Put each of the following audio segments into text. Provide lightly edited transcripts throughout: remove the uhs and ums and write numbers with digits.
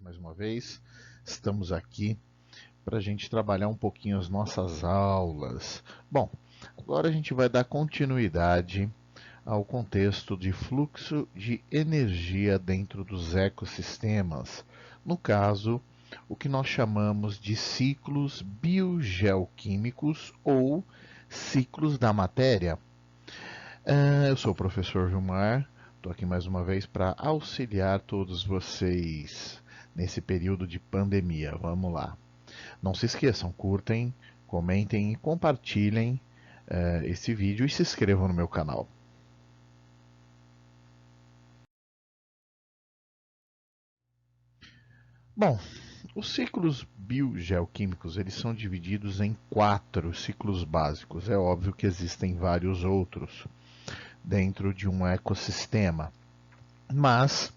mais uma vez. Estamos aqui para a gente trabalhar um pouquinho as nossas aulas. Bom, agora a gente vai dar continuidade ao contexto de fluxo de energia dentro dos ecossistemas. No caso, o que nós chamamos de ciclos biogeoquímicos ou ciclos da matéria. Eu sou o professor Vilmar, estou aqui mais uma vez para auxiliar todos vocês nesse período de pandemia. Vamos lá. Não se esqueçam, curtem, comentem e compartilhem esse vídeo e se inscrevam no meu canal. Bom, os ciclos biogeoquímicos eles são divididos em 4 ciclos básicos. É óbvio que existem vários outros dentro de um ecossistema, mas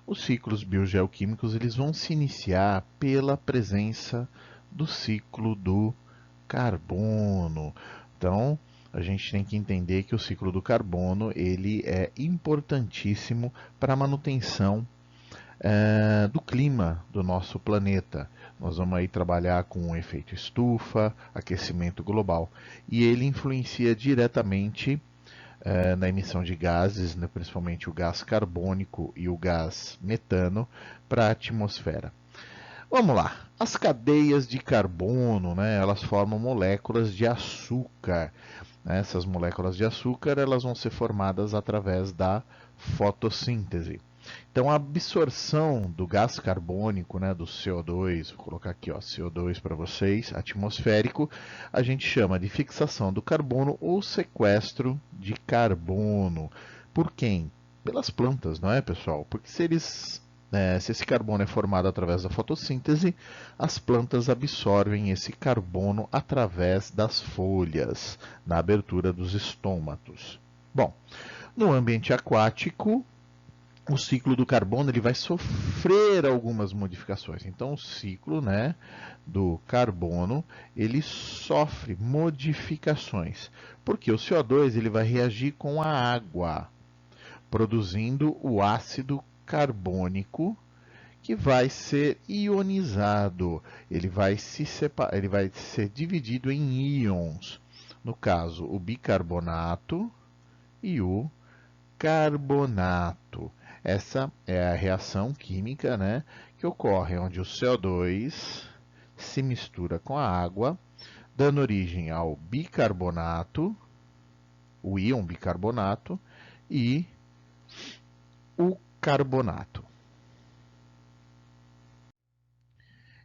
os ciclos biogeoquímicos eles vão se iniciar pela presença do ciclo do carbono. Então, a gente tem que entender que o ciclo do carbono ele é importantíssimo para a manutenção do clima do nosso planeta. Nós vamos aí trabalhar com o efeito estufa, aquecimento global, e ele influencia diretamente na emissão de gases, né, principalmente o gás carbônico e o gás metano, para a atmosfera. Vamos lá. As cadeias de carbono, né, elas formam moléculas de açúcar. Essas moléculas de açúcar elas vão ser formadas através da fotossíntese. Então, a absorção do gás carbônico, né, do CO2, vou colocar aqui ó, CO2 para vocês, atmosférico, a gente chama de fixação do carbono ou sequestro de carbono. Por quem? Pelas plantas, não é, pessoal? Porque se esse carbono é formado através da fotossíntese, as plantas absorvem esse carbono através das folhas, na abertura dos estômatos. Bom, no ambiente aquático, o ciclo do carbono ele vai sofrer algumas modificações. Então, o ciclo, né, do carbono ele sofre modificações, porque o CO2 ele vai reagir com a água, produzindo o ácido carbônico que vai ser ionizado. Ele vai ser dividido em íons. No caso, o bicarbonato e o carbonato. Essa é a reação química, né, que ocorre onde o CO2 se mistura com a água, dando origem ao bicarbonato, o íon bicarbonato e o carbonato.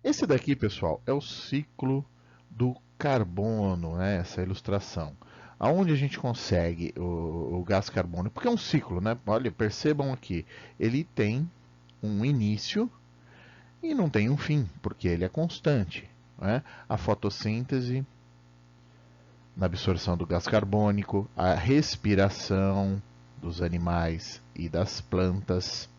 Esse daqui, pessoal, é o ciclo do carbono, né, essa ilustração. Aonde a gente consegue o gás carbônico, porque é um ciclo, né? Olha, percebam aqui, ele tem um início e não tem um fim, porque ele é constante, né? A fotossíntese, na absorção do gás carbônico, a respiração dos animais e das plantas,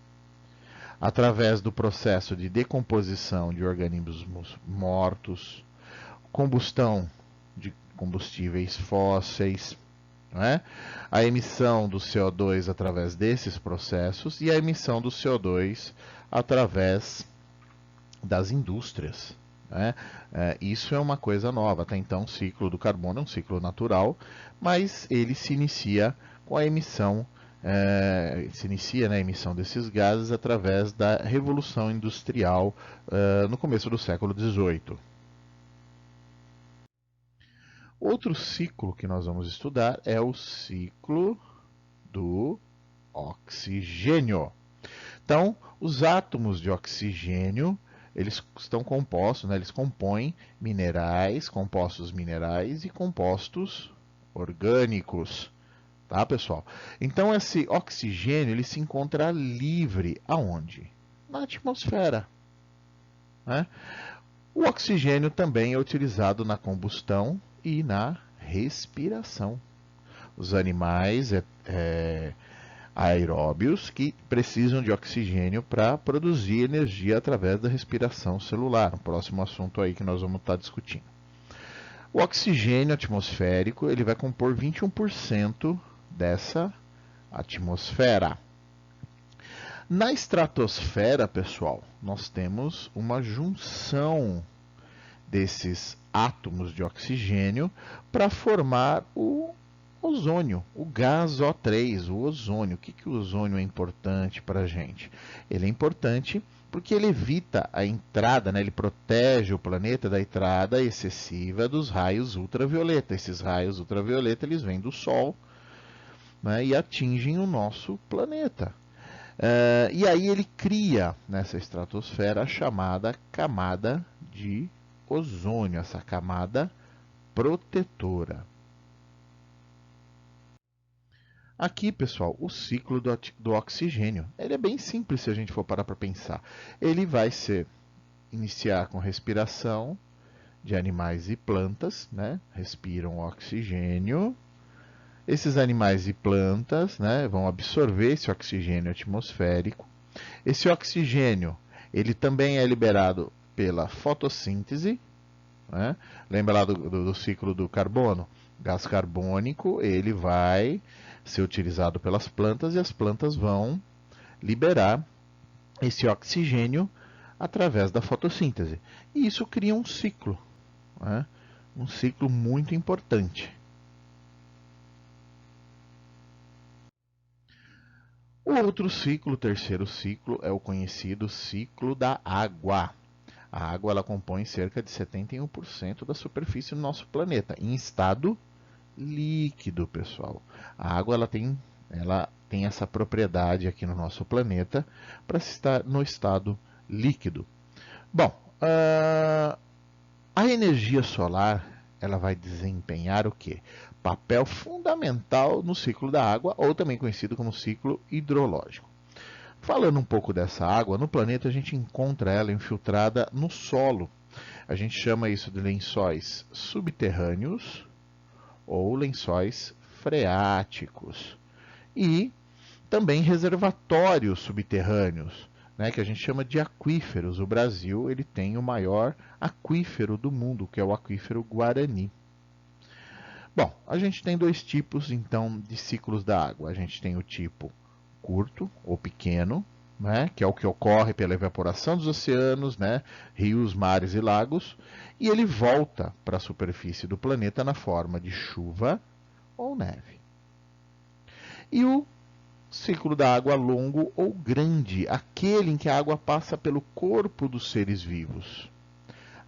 através do processo de decomposição de organismos mortos, combustão de combustíveis fósseis, né? A emissão do CO2 através desses processos e a emissão do CO2 através das indústrias. Né? Isso é uma coisa nova. Até então, o ciclo do carbono é um ciclo natural, mas ele se inicia com a emissão a emissão desses gases através da Revolução Industrial no começo do século XVIII. Outro ciclo que nós vamos estudar é o ciclo do oxigênio. Então, os átomos de oxigênio, eles estão compostos, né, eles compõem minerais, compostos minerais e compostos orgânicos. Tá, pessoal? Então, esse oxigênio ele se encontra livre aonde? Na atmosfera. Né? O oxigênio também é utilizado na combustão e na respiração. Os animais aeróbios que precisam de oxigênio para produzir energia através da respiração celular. Um próximo assunto aí que nós vamos estar discutindo. O oxigênio atmosférico ele vai compor 21% dessa atmosfera. Na estratosfera, pessoal, nós temos uma junção desses átomos de oxigênio para formar o ozônio, o gás O3, o ozônio. O que o ozônio é importante para a gente? Ele é importante porque ele evita a entrada, né? Ele protege o planeta da entrada excessiva dos raios ultravioleta. Esses raios ultravioleta eles vêm do Sol, né? E atingem o nosso planeta. E aí ele cria nessa estratosfera a chamada camada de ozônio, essa camada protetora. Aqui, pessoal, o ciclo do oxigênio. Ele é bem simples se a gente for parar para pensar. Ele vai iniciar com respiração de animais e plantas, né? Respiram oxigênio. Esses animais e plantas, né, vão absorver esse oxigênio atmosférico. Esse oxigênio, ele também é liberado pela fotossíntese, né? Lembra lá do ciclo do carbono? Gás carbônico, ele vai ser utilizado pelas plantas e as plantas vão liberar esse oxigênio através da fotossíntese. E isso cria um ciclo, né? Um ciclo muito importante. O outro ciclo, o terceiro ciclo, é o conhecido ciclo da água. A água ela compõe cerca de 71% da superfície do nosso planeta, em estado líquido, pessoal. A água ela tem essa propriedade aqui no nosso planeta para estar no estado líquido. Bom, a energia solar ela vai desempenhar o quê? Papel fundamental no ciclo da água, ou também conhecido como ciclo hidrológico. Falando um pouco dessa água, no planeta a gente encontra ela infiltrada no solo. A gente chama isso de lençóis subterrâneos ou lençóis freáticos. E também reservatórios subterrâneos, né, que a gente chama de aquíferos. O Brasil ele tem o maior aquífero do mundo, que é o aquífero Guarani. Bom, a gente tem dois tipos então de ciclos da água. A gente tem o tipo curto ou pequeno, né, que é o que ocorre pela evaporação dos oceanos, né, rios, mares e lagos, e ele volta para a superfície do planeta na forma de chuva ou neve. E o ciclo da água longo ou grande, aquele em que a água passa pelo corpo dos seres vivos.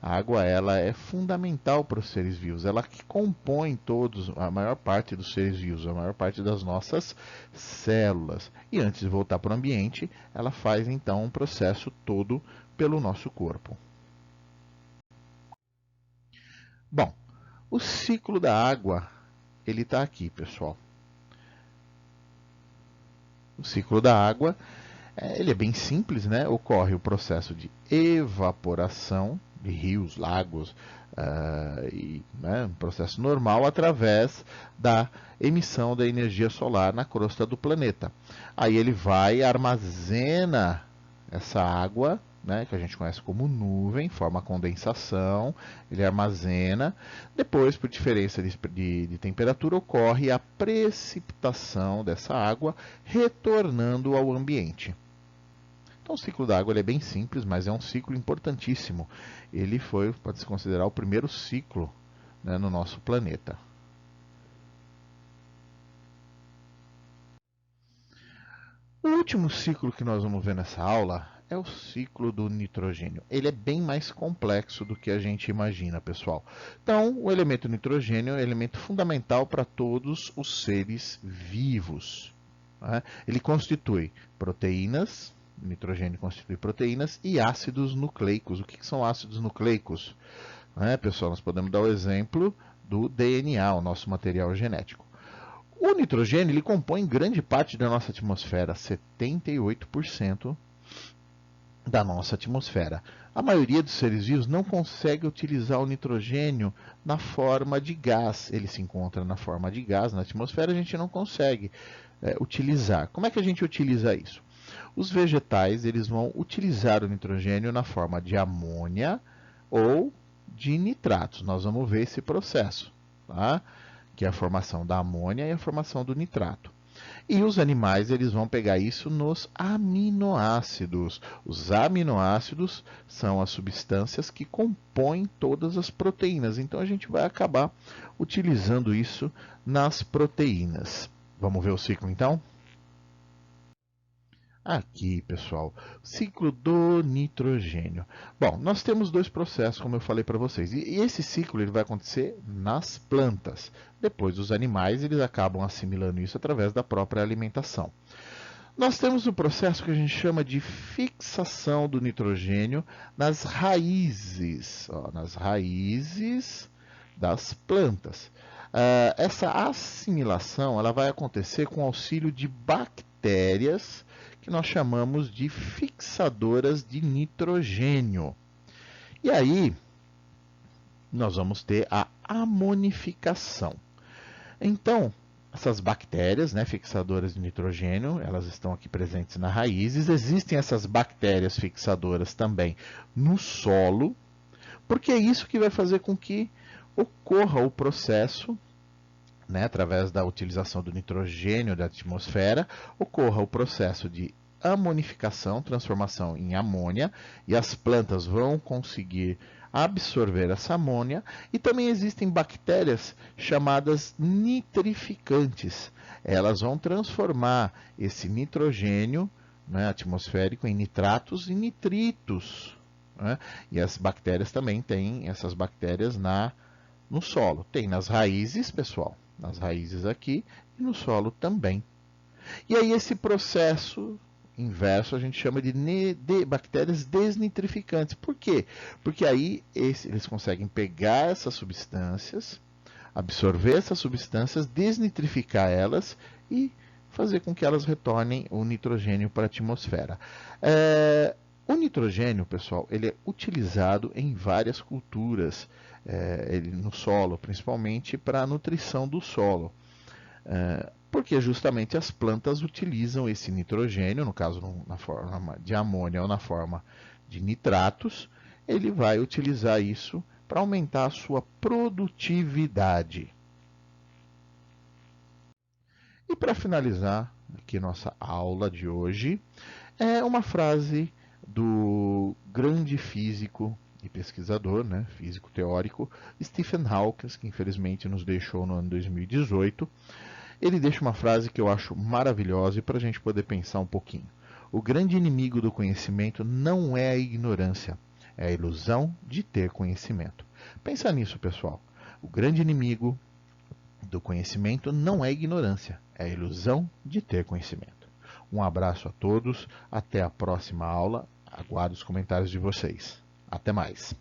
A água ela é fundamental para os seres vivos, ela que compõe todos, a maior parte dos seres vivos, a maior parte das nossas células. E antes de voltar para o ambiente, ela faz então um processo todo pelo nosso corpo. Bom, o ciclo da água, ele está aqui, pessoal. O ciclo da água, ele é bem simples, né? Ocorre o processo de evaporação de rios, lagos, um processo normal através da emissão da energia solar na crosta do planeta. Aí ele vai e armazena essa água, né, que a gente conhece como nuvem, forma condensação, ele armazena. Depois, por diferença de temperatura, ocorre a precipitação dessa água, retornando ao ambiente. Então, o ciclo da água é bem simples, mas é um ciclo importantíssimo. Ele pode se considerar o primeiro ciclo, né, no nosso planeta. O último ciclo que nós vamos ver nessa aula é o ciclo do nitrogênio. Ele é bem mais complexo do que a gente imagina, pessoal. Então, o elemento nitrogênio é um elemento fundamental para todos os seres vivos, né? Ele constitui proteínas, o nitrogênio constitui proteínas e ácidos nucleicos. O que são ácidos nucleicos? Pessoal, nós podemos dar o exemplo do DNA, o nosso material genético. O nitrogênio ele compõe grande parte da nossa atmosfera, 78% da nossa atmosfera. A maioria dos seres vivos não consegue utilizar o nitrogênio na forma de gás. Ele se encontra na forma de gás na atmosfera, a gente não consegue utilizar. Como é que a gente utiliza isso? Os vegetais eles vão utilizar o nitrogênio na forma de amônia ou de nitratos. Nós vamos ver esse processo, tá? Que é a formação da amônia e a formação do nitrato. E os animais eles vão pegar isso nos aminoácidos. Os aminoácidos são as substâncias que compõem todas as proteínas. Então a gente vai acabar utilizando isso nas proteínas. Vamos ver o ciclo então? Aqui, pessoal, ciclo do nitrogênio. Bom, nós temos dois processos, como eu falei para vocês, e esse ciclo ele vai acontecer nas plantas. Depois, os animais eles acabam assimilando isso através da própria alimentação. Nós temos o processo que a gente chama de fixação do nitrogênio nas raízes, ó, nas raízes das plantas. Essa assimilação ela vai acontecer com auxílio de bactérias que nós chamamos de fixadoras de nitrogênio. E aí, nós vamos ter a amonificação. Então, essas bactérias, né, fixadoras de nitrogênio, elas estão aqui presentes nas raízes. Existem essas bactérias fixadoras também no solo, porque é isso que vai fazer com que ocorra o processo, né, através da utilização do nitrogênio da atmosfera, ocorra o processo de amonificação, transformação em amônia, e as plantas vão conseguir absorver essa amônia, e também existem bactérias chamadas nitrificantes. Elas vão transformar esse nitrogênio, né, atmosférico em nitratos e nitritos. Né? E as bactérias também têm essas bactérias no solo. Tem nas raízes, pessoal, nas raízes aqui, e no solo também. E aí esse processo inverso a gente chama de bactérias desnitrificantes. Por quê? Porque aí eles conseguem pegar essas substâncias, absorver essas substâncias, desnitrificar elas e fazer com que elas retornem o nitrogênio para a atmosfera. O nitrogênio, pessoal, ele é utilizado em várias culturas, no solo, principalmente para a nutrição do solo. Porque justamente as plantas utilizam esse nitrogênio, no caso na forma de amônia ou na forma de nitratos, ele vai utilizar isso para aumentar a sua produtividade. E para finalizar aqui nossa aula de hoje, é uma frase do grande físico e pesquisador, né, físico teórico, Stephen Hawking, que infelizmente nos deixou no ano 2018. Ele deixa uma frase que eu acho maravilhosa e para a gente poder pensar um pouquinho. O grande inimigo do conhecimento não é a ignorância, é a ilusão de ter conhecimento. Pensa nisso, pessoal. O grande inimigo do conhecimento não é a ignorância, é a ilusão de ter conhecimento. Um abraço a todos, até a próxima aula. Aguardo os comentários de vocês. Até mais.